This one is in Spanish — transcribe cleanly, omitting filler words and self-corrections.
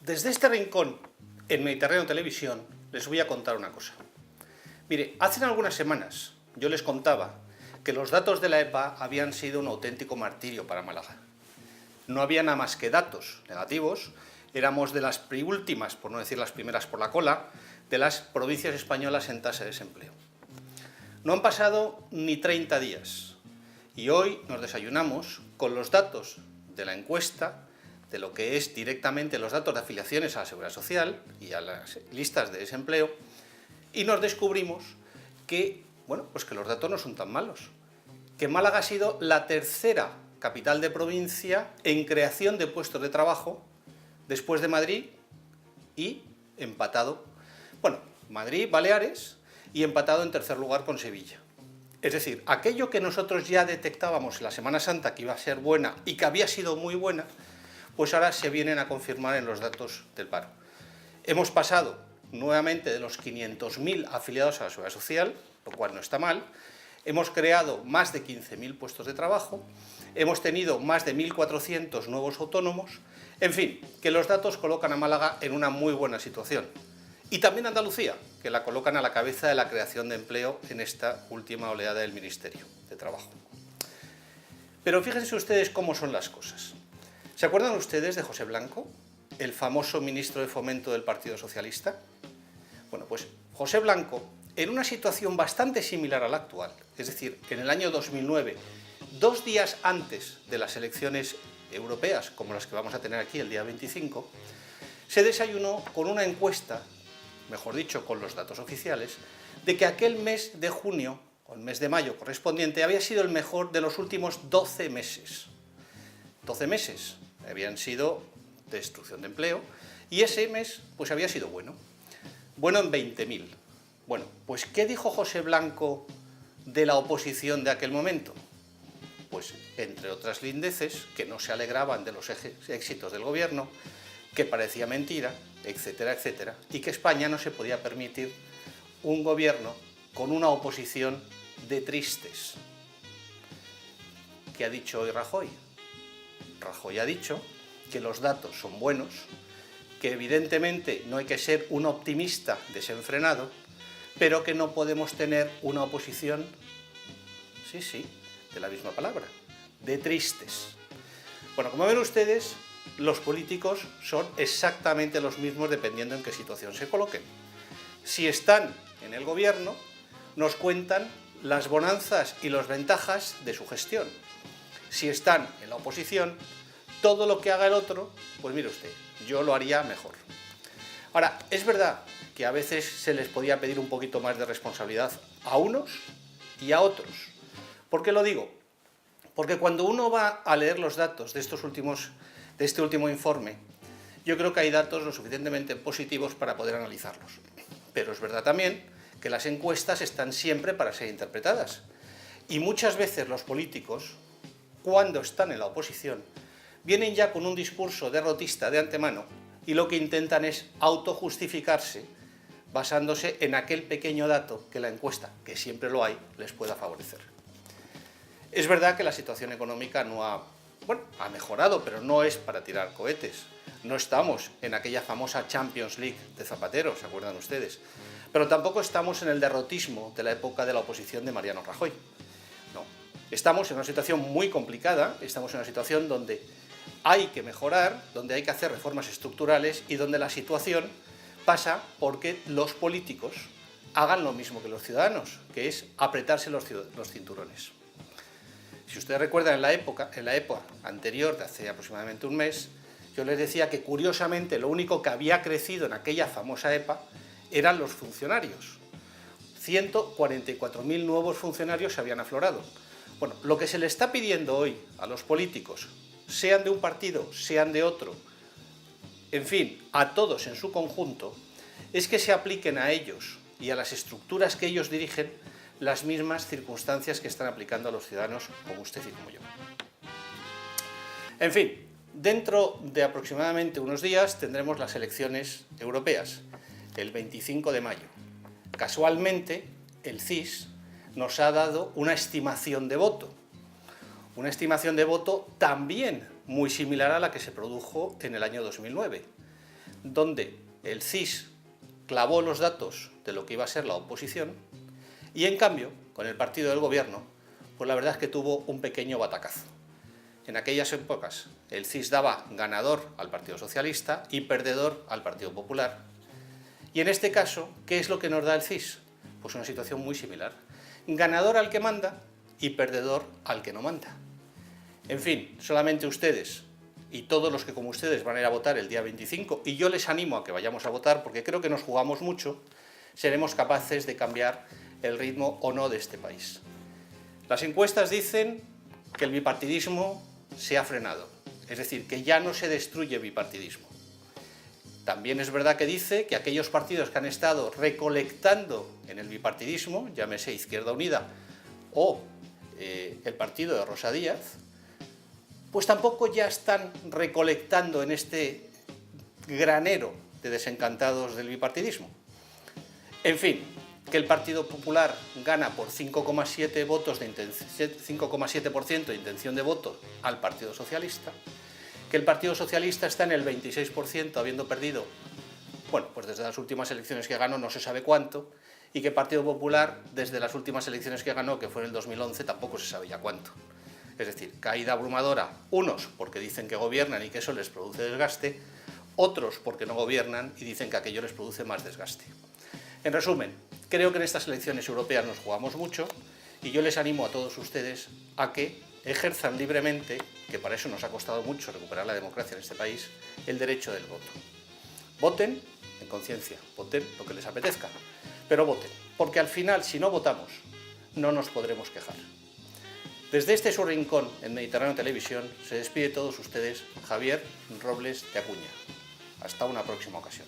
Desde este rincón, en Mediterráneo Televisión, les voy a contar una cosa. Mire, hace algunas semanas yo les contaba que los datos de la EPA habían sido un auténtico martirio para Málaga. No había nada más que datos negativos, éramos de las últimas, por no decir las primeras por la cola, de las provincias españolas en tasa de desempleo. No han pasado ni 30 días y hoy nos desayunamos con los datos de la encuesta, de lo que es directamente los datos de afiliaciones a la Seguridad Social y a las listas de desempleo, y nos descubrimos que, pues que los datos no son tan malos, que Málaga ha sido la tercera capital de provincia en creación de puestos de trabajo después de Madrid y empatado, Madrid, Baleares y empatado en tercer lugar con Sevilla. Es decir, aquello que nosotros ya detectábamos en la Semana Santa que iba a ser buena y que había sido muy buena, pues ahora se vienen a confirmar en los datos del paro. Hemos pasado nuevamente de los 500.000 afiliados a la Seguridad Social, lo cual no está mal. Hemos creado más de 15.000 puestos de trabajo, hemos tenido más de 1.400 nuevos autónomos. En fin, que los datos colocan a Málaga en una muy buena situación. Y también a Andalucía, que la colocan a la cabeza de la creación de empleo en esta última oleada del Ministerio de Trabajo. Pero fíjense ustedes cómo son las cosas. ¿Se acuerdan ustedes de José Blanco, el famoso ministro de Fomento del Partido Socialista? Bueno, pues José Blanco, en una situación bastante similar a la actual, es decir, en el año 2009, 2 días antes de las elecciones europeas, como las que vamos a tener aquí el día 25, se desayunó con una encuesta, mejor dicho, con los datos oficiales, de que aquel mes de junio, o el mes de mayo correspondiente, había sido el mejor de los últimos 12 meses. 12 meses habían sido de destrucción de empleo y ese mes pues había sido bueno en 20.000. Bueno, pues ¿qué dijo José Blanco de la oposición de aquel momento? Pues, entre otras lindeces, que no se alegraban de los éxitos del gobierno, que parecía mentira, etcétera, etcétera, y que España no se podía permitir un gobierno con una oposición de tristes. ¿Qué ha dicho hoy Rajoy? Rajoy ha dicho que los datos son buenos, que evidentemente no hay que ser un optimista desenfrenado, pero que no podemos tener una oposición, sí, de la misma palabra, de tristes. Bueno, como ven ustedes, los políticos son exactamente los mismos dependiendo en qué situación se coloquen. Si están en el gobierno, nos cuentan las bonanzas y las ventajas de su gestión. Si están en la oposición, todo lo que haga el otro, pues mire usted, yo lo haría mejor. Ahora, es verdad que a veces se les podía pedir un poquito más de responsabilidad a unos y a otros. ¿Por qué lo digo? Porque cuando uno va a leer los datos de este último informe, yo creo que hay datos lo suficientemente positivos para poder analizarlos. Pero es verdad también que las encuestas están siempre para ser interpretadas. Y muchas veces los políticos, cuando están en la oposición, vienen ya con un discurso derrotista de antemano y lo que intentan es autojustificarse basándose en aquel pequeño dato que la encuesta, que siempre lo hay, les pueda favorecer. Es verdad que la situación económica no ha mejorado, pero no es para tirar cohetes. No estamos en aquella famosa Champions League de Zapatero, ¿se acuerdan ustedes? Pero tampoco estamos en el derrotismo de la época de la oposición de Mariano Rajoy. No. Estamos en una situación muy complicada, estamos en una situación donde hay que mejorar, donde hay que hacer reformas estructurales y donde la situación pasa porque los políticos hagan lo mismo que los ciudadanos, que es apretarse los cinturones. Si ustedes recuerdan, en la época anterior, de hace aproximadamente un mes, yo les decía que curiosamente lo único que había crecido en aquella famosa EPA eran los funcionarios. 144.000 nuevos funcionarios se habían aflorado. Bueno, lo que se le está pidiendo hoy a los políticos, sean de un partido, sean de otro, en fin, a todos en su conjunto, es que se apliquen a ellos y a las estructuras que ellos dirigen las mismas circunstancias que están aplicando a los ciudadanos como usted y como yo. En fin, dentro de aproximadamente unos días tendremos las elecciones europeas, el 25 de mayo. Casualmente, el CIS nos ha dado una estimación de voto. Una estimación de voto también muy similar a la que se produjo en el año 2009. donde el CIS clavó los datos de lo que iba a ser la oposición y, en cambio, con el partido del gobierno, pues la verdad es que tuvo un pequeño batacazo. En aquellas épocas el CIS daba ganador al Partido Socialista y perdedor al Partido Popular. Y en este caso, ¿qué es lo que nos da el CIS? Pues una situación muy similar. Ganador al que manda y perdedor al que no manda. En fin, solamente ustedes y todos los que como ustedes van a ir a votar el día 25, y yo les animo a que vayamos a votar porque creo que nos jugamos mucho, seremos capaces de cambiar el ritmo o no de este país. Las encuestas dicen que el bipartidismo se ha frenado, es decir, que ya no se destruye el bipartidismo. También es verdad que dice que aquellos partidos que han estado recolectando en el bipartidismo, llámese Izquierda Unida o el partido de Rosa Díaz, pues tampoco ya están recolectando en este granero de desencantados del bipartidismo. En fin, que el Partido Popular gana por 5,7 votos de 5,7% de intención de voto al Partido Socialista, que el Partido Socialista está en el 26% habiendo perdido, bueno, pues desde las últimas elecciones que ganó no se sabe cuánto, y que el Partido Popular desde las últimas elecciones que ganó, que fue en el 2011, tampoco se sabe ya cuánto. Es decir, caída abrumadora, unos porque dicen que gobiernan y que eso les produce desgaste, otros porque no gobiernan y dicen que aquello les produce más desgaste. En resumen, creo que en estas elecciones europeas nos jugamos mucho y yo les animo a todos ustedes a que ejerzan libremente, que para eso nos ha costado mucho recuperar la democracia en este país, el derecho del voto. Voten en conciencia, voten lo que les apetezca, pero voten, porque al final, si no votamos, no nos podremos quejar. Desde este su rincón en Mediterráneo Televisión se despide de todos ustedes Javier Robles de Acuña. Hasta una próxima ocasión.